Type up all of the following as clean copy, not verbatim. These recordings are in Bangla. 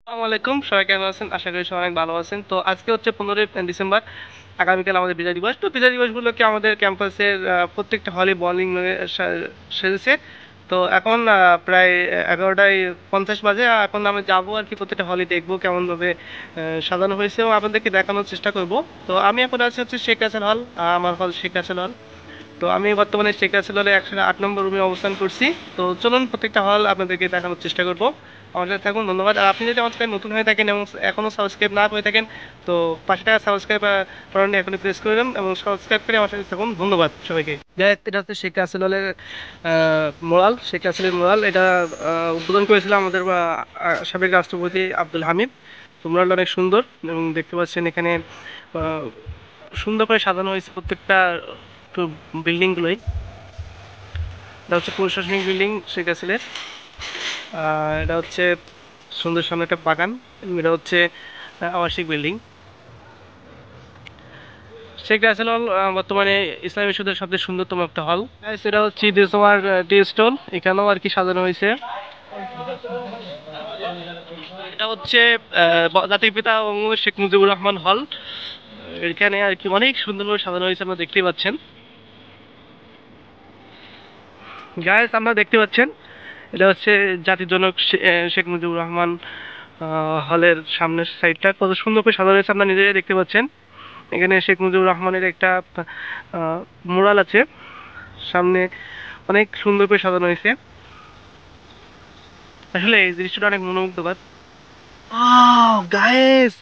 আসসালামু আলাইকুম, সবাই কেমন আছেন? আশা করি সবাই অনেক ভালো আছেন। তো আজকে হচ্ছে 15ই ডিসেম্বর। আগামীকাল আমাদের বিজয় দিবস। তো বিজয় দিবসগুলোকে আমাদের ক্যাম্পাসের প্রত্যেকটা হলে বলিং সেজেছে। তো এখন প্রায় 11:50 বাজে। এখন আমরা যাবো আর কি, প্রত্যেকটা হলে দেখবো কেমনভাবে সাজানো হয়েছে এবং আপনাদেরকে দেখানোর চেষ্টা করব। তো আমি এখন আছি হচ্ছে শেখ রাসেল হল। আমার হল শেখ রাসেল হল। তো আমি বর্তমানে শেখ রাসেল হলে 108 নম্বর রুমে অবস্থান করছি। তো চলুন প্রত্যেকটা হল আপনাদেরকে দেখানোর চেষ্টা করব। আমার সাথে থাকুন, ধন্যবাদ। আর আপনি যদি আমার চ্যানেল নতুন হয়ে থাকেন এবং এখনও সাবস্ক্রাইব না করে থাকেন, তো পাশে টাকা সাবস্ক্রাইব বাটনটি এখনই প্রেস করে দেন এবং সাবস্ক্রাইব করে আমার সাথে থাকুন। ধন্যবাদ সবাইকে। এটা হচ্ছে শেখ রাসেল হলের মোরাল, শেখ রাসেলের মোরাল। এটা উদ্বোধন করেছিল আমাদের সাবেক রাষ্ট্রপতি আব্দুল হামিদ। তো মোরালটা অনেক সুন্দর এবং দেখতে পাচ্ছেন এখানে আহ, সুন্দর করে সাজানো হয়েছে প্রত্যেকটা বিল্ডিংগুলোই। এটা হচ্ছে প্রশাসনিক বিল্ডিং শেখ হাসিনের। এটা হচ্ছে সুন্দর সামনে একটা বাগান এবং এটা হচ্ছে আবাসিক বিল্ডিং। শেখ রাসেল হল বর্তমানে ইসলামী বিশ্ববিদ্যালয়ের সবচেয়ে সুন্দরতম একটা হল। এটা হচ্ছে তোমার টি স্টল, এখানেও আর কি সাজানো হয়েছে। এটা হচ্ছে জাতির পিতা বঙ্গবন্ধু শেখ মুজিবুর রহমান হল। এখানে আর কি অনেক সুন্দরভাবে সাজানো হয়েছে, আপনারা দেখতেই পাচ্ছেন। গাইস, আপনারা দেখতে পাচ্ছেন এটা হচ্ছে জাতির জনক শেখ মুজিবুর রহমান হলের সামনের সাইডটা কত সুন্দর করে সাজানো হয়েছে, আপনারা নিজেরাই দেখতে পাচ্ছেন। এখানে শেখ মুজিবুর রহমানের একটা মুরাল আছে সামনে, অনেক সুন্দর করে সাজানো হয়েছে। আসলে এই দৃশ্যটা অনেক মনোমুগ্ধকর। গায়েস,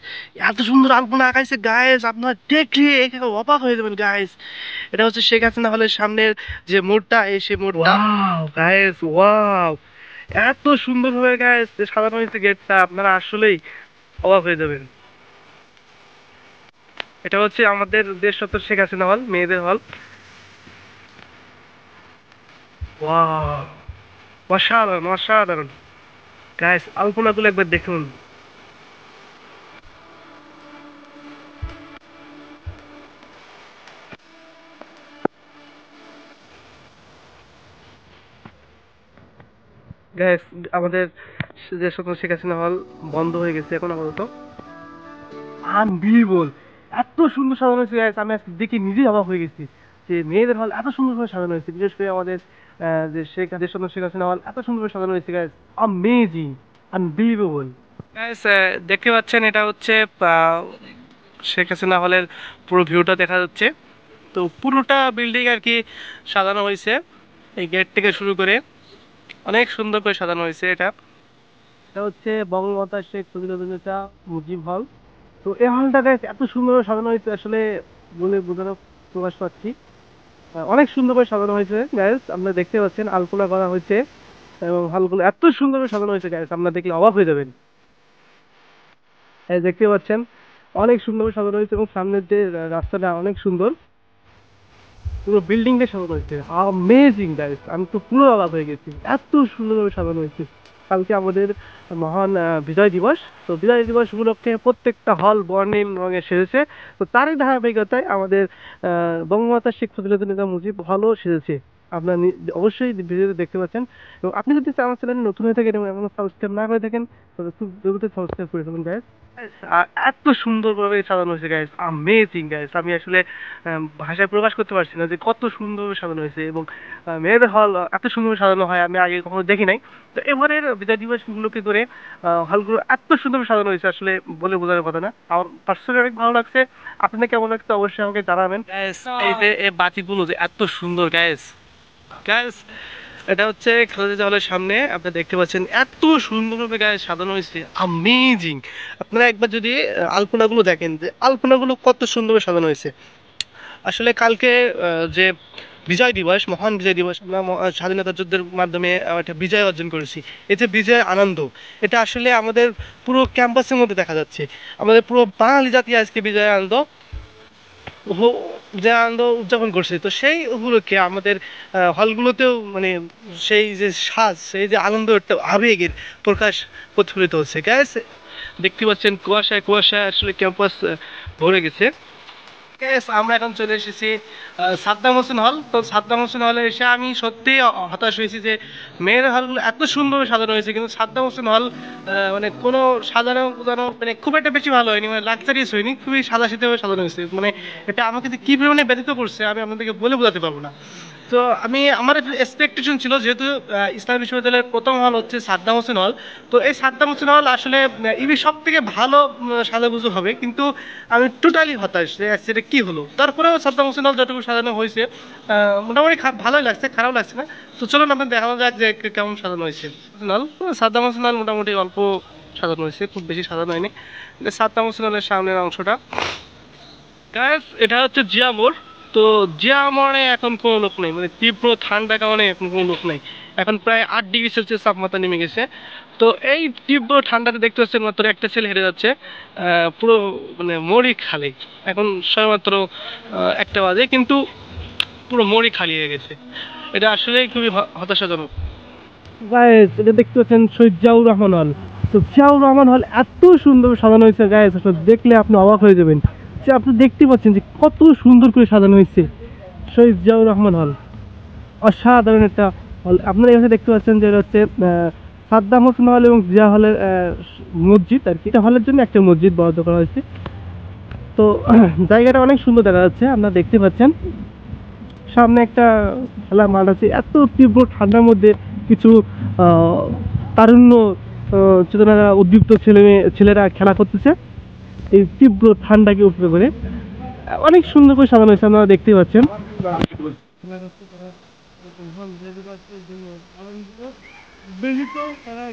এত সুন্দর আলপনা আঁকাইছে গায়েস, আপনারা দেখলে এখানে অবাক হয়ে যাবেন গায়েস। এটা হচ্ছে শেখ হাসিনা হলের সামনের যে মোড়টা, এই সেই মোড়টা। গায়েস, ওয়াও, এত সুন্দরভাবে গায়েস সাজানো হয়েছে গেটটা, আপনারা আসলেই অবাক হয়ে যাবেন। এটা হচ্ছে আমাদের দেশরত্ন শেখ হাসিনা হল, মেয়েদের হল। ওয়াও, অসাধারণ অসাধারণ। গাইস, আলপনাগুলো একবার দেখুন। গাইস, আমাদের যে সকল শেখ হাসিনা হল বন্ধ হয়ে গেছে এখন আপাতত। আনবিলিভেবল, এত সুন্দর সাজানো হয়েছে গাইস, আমি আজকে দেখে নিজেই অবাক হয়ে গেছি যে মেয়েদের হল এত সুন্দরভাবে সাজানো হয়েছে। বিশেষ করে আমাদের যে শেখ হাসিনা হল এত সুন্দরভাবে সাজানো হয়েছে গাইস, অ্যামেজিং, আনবিলিভেবল। গাইস, দেখতে পাচ্ছেন এটা হচ্ছে আহ, শেখ হাসিনা হলের পুরো ভিউটা দেখা যাচ্ছে। তো পুরোটা বিল্ডিং আর কি সাজানো হয়েছে, এই গেট থেকে শুরু করে অনেক সুন্দর করে সাজানো হয়েছে। এটা এটা হচ্ছে বঙ্গমাতা শেখ মুজিবুন্নেছা মুজিব হল। তো এই হলটা গাইস এত সুন্দর সাজানো হয়েছে, আসলে বলে বোঝানো প্রকাশ পাচ্ছি। অনেক সুন্দর করে সাজানো হয়েছে গাইস, আপনারা দেখতে পাচ্ছেন আলপনা করা হয়েছে এবং হলগুলো এত সুন্দর করে সাজানো হয়েছে গাইস, আপনারা দেখলে অবাক হয়ে যাবেন। এই দেখতে পাচ্ছেন অনেক সুন্দর করে সাজানো হয়েছে এবং সামনের যে রাস্তাটা অনেক সুন্দর, পুরো বিল্ডিংটা সাজানো হয়েছে। অ্যামেজিং গাইস, আমি তো পুরো অবাক হয়ে গেছি, এত সুন্দরভাবে সাজানো হয়েছে। কালকে আমাদের মহান বিজয় দিবস। তো বিজয় দিবস উপলক্ষে প্রত্যেকটা হল বর্ণিল রঙে সেজেছে। তো তারই ধারাবাহিকতায় আমাদের বঙ্গমাতা শেখ মুজিবুন্নেছা মুজিব হলও সেজেছে। আপনার অবশ্যই ভিডিওতে দেখতে পাচ্ছেন। এবং আপনি যদি আমার চ্যানেলে নতুন হয়ে থাকেন এবং এখনো সাবস্ক্রাইব না করে থাকেন, তাহলে খুব দ্রুত সাবস্ক্রাইব করে ফেলুন গাইস। এত সুন্দরভাবে সাজানো হয়েছে গাইস, অ্যামেজিং গাইস, আমি আসলে ভাষায় প্রকাশ করতে পারছি না যে কত সুন্দরভাবে সাজানো হয়েছে। এবং মেয়েদের হল এত সুন্দরভাবে সাজানো হয় আমি আগে কখনো দেখি নাই। তো এবারের বিজয় দিবস উপলক্ষে করে হলগুলো এত সুন্দরভাবে সাজানো হয়েছে, আসলে বলে বোঝানোর কথা না। আমার পার্সোনালি অনেক ভালো লাগছে। আপনাদের কেমন লাগছে অবশ্যই আমাকে জানাবেন গ্যাস। এই যে এই বাতিগুলো যে এত সুন্দর গ্যাস, গ্যাস, এটা হচ্ছে খালেদা হলের সামনে আপনি দেখতে পাচ্ছেন এত সুন্দরভাবে গায়ে সাজানো হয়েছে, অ্যামেজিং। আপনারা একবার যদি আলপনাগুলো দেখেন যে আলপনাগুলো কত সুন্দরভাবে সাজানো হয়েছে। আসলে কালকে যে বিজয় দিবস, মহান বিজয় দিবস, আমরা স্বাধীনতা যুদ্ধের মাধ্যমে একটা বিজয় অর্জন করেছি। এই যে বিজয় আনন্দ, এটা আসলে আমাদের পুরো ক্যাম্পাসের মধ্যে দেখা যাচ্ছে। আমাদের পুরো বাঙালি জাতি আজকে বিজয় আনন্দ যে আনন্দ উদযাপন করছে। তো সেই উপলক্ষে আমাদের হলগুলোতেও মানে সেই যে সাজ, সেই যে আনন্দ, একটা আবেগের প্রকাশ প্রতিফলিত হচ্ছে গ্যাস। দেখতে পাচ্ছেন কুয়াশায় কুয়াশায় আসলে ক্যাম্পাস ভরে গেছে। Guys, আমরা এখন চলে এসেছি সাদ্দাম হোসেন হল। তো সাদ্দাম হোসেন হলে এসে আমি সত্যি হতাশ হয়েছি যে মেয়েদের হলগুলো এত সুন্দরভাবে সাজানো হয়েছে, কিন্তু সাদ্দাম হোসেন হল মানে কোনো সাজানো গোছানো মানে খুব একটা বেশি ভালো হয়নি, মানে লাক্সারিয়াস হয়নি, খুবই সাদাসিধেভাবে সাজানো হয়েছে। মানে এটা আমাকে যে কী পরিমাণে ব্যথিত করছে আমি আপনাদেরকে বলে বোঝাতে পারবো না। তো আমার একটা এক্সপেকটেশন ছিল, যেহেতু ইসলাম বিশ্ববিদ্যালয়ের প্রথম হল হচ্ছে সাদ্দাম হোসেন হল, তো এই সাদ্দাম হোসেন হল আসলে ইবি সব থেকে ভালো সাজাগুজু হবে, কিন্তু আমি টোটালি হতাশ যে সেটা কী হলো। তারপরেও সাদ্দাম হোসেন হল যতটুকু সাজানো হয়েছে মোটামুটি ভালোই লাগছে, খারাপ লাগছে না। তো চলুন আপনার দেখানো যাক যে কেমন সাজানো হয়েছে হল। সাদ্দাম হোসেন হল মোটামুটি অল্প সাজানো হয়েছে, খুব বেশি সাজানো হয়নি। সাদ্দাম হোসেন হলের সামনের অংশটা, গাইস এটা হচ্ছে জিয়া মোড়। তো জিয়া মোড়ে এখন কোনো লোক নেই, মানে তীব্র ঠান্ডার কারণে এখন কোনো লোক নেই। এখন প্রায় 8 ডিগ্রি সেলসিয়াস তাপমাত্রা নেমে গেছে। তো এই তীব্র ঠান্ডাতে দেখতে পাচ্ছেন মাত্র একটা ছেলে হেঁটে যাচ্ছে পুরো মানে মোড়ই খালি। এখন সবেমাত্র 1টা বাজে, কিন্তু পুরো মোড়ই খালি হয়ে গেছে। এটা আসলেই খুবই হতাশাজনক। গাইস এটা দেখতে পাচ্ছেন শহীদ জিয়াউর রহমান হল। তো জিয়াউর রহমান হল এত সুন্দর সাজানো হয়েছে গাইস, আসলে দেখলে আপনি অবাক হয়ে যাবেন যে আপনি দেখতে পাচ্ছেন যে কত সুন্দর করে সাজানো হয়েছে শহীদ জিয়াউর রহমান হল। অসাধারণ একটা হল। আপনারা এখানে দেখতে পাচ্ছেন যে এটা হচ্ছে সাদ্দাম হোসেন হল এবং জিয়া হলের মসজিদ আর কি। এটা হলের জন্য একটা মসজিদ বরাদ্দ করা হয়েছে। তো জায়গাটা অনেক সুন্দর দেখা যাচ্ছে, আপনারা দেখতে পাচ্ছেন। সামনে একটা খেলা মাঠ আছে। এত তীব্র ঠান্ডার মধ্যে কিছু তারুণ্য চেতনারা উদ্দীপ্ত ছেলেরা খেলা করতেছে এই তীব্র ঠান্ডাকে উপরে করে। অনেক সুন্দর করে সাজানো হয়েছে, আপনারা দেখতেই পাচ্ছেন।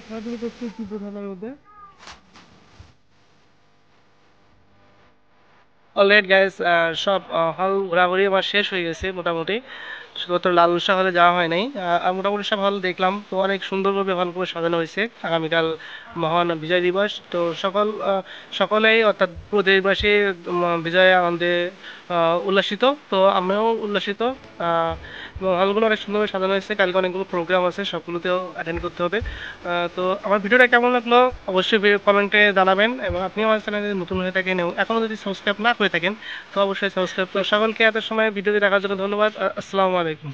খেলাধুলো করছে তীব্র ঠান্ডার মধ্যে। অলরাইট গাইস, সব হল ঘোরাঘুরি আমার শেষ হয়ে গেছে মোটামুটি। শুধুমাত্র লালন শাহ হলে যাওয়া হয় নাই। মোটামুটি সব হল দেখলাম। তো অনেক সুন্দরভাবে হল করে সাজানো হয়েছে। আগামীকাল মহান বিজয় দিবস। তো সকলেই অর্থাৎ পুরো দেশবাসী বিজয় আনন্দে উল্লাসিত। তো আমিও উল্লাসিত। হলগুলো অনেক সুন্দরভাবে সাজানো হয়েছে। কালকে অনেকগুলো প্রোগ্রাম আছে, সবগুলোতেও অ্যাটেন্ড করতে হবে। তো আমার ভিডিওটা কেমন লাগলো অবশ্যই কমেন্টে জানাবেন, এবং আপনি আমার চ্যানেলে নতুন হয়ে থাকেন এবং এখনও যদি সাবস্ক্রাইব না করে থাকেন তো অবশ্যই সাবস্ক্রাইব করুন। সকলকে এত সময় ভিডিওটি দেখার জন্য ধন্যবাদ। আসসালামু আলাইকুম।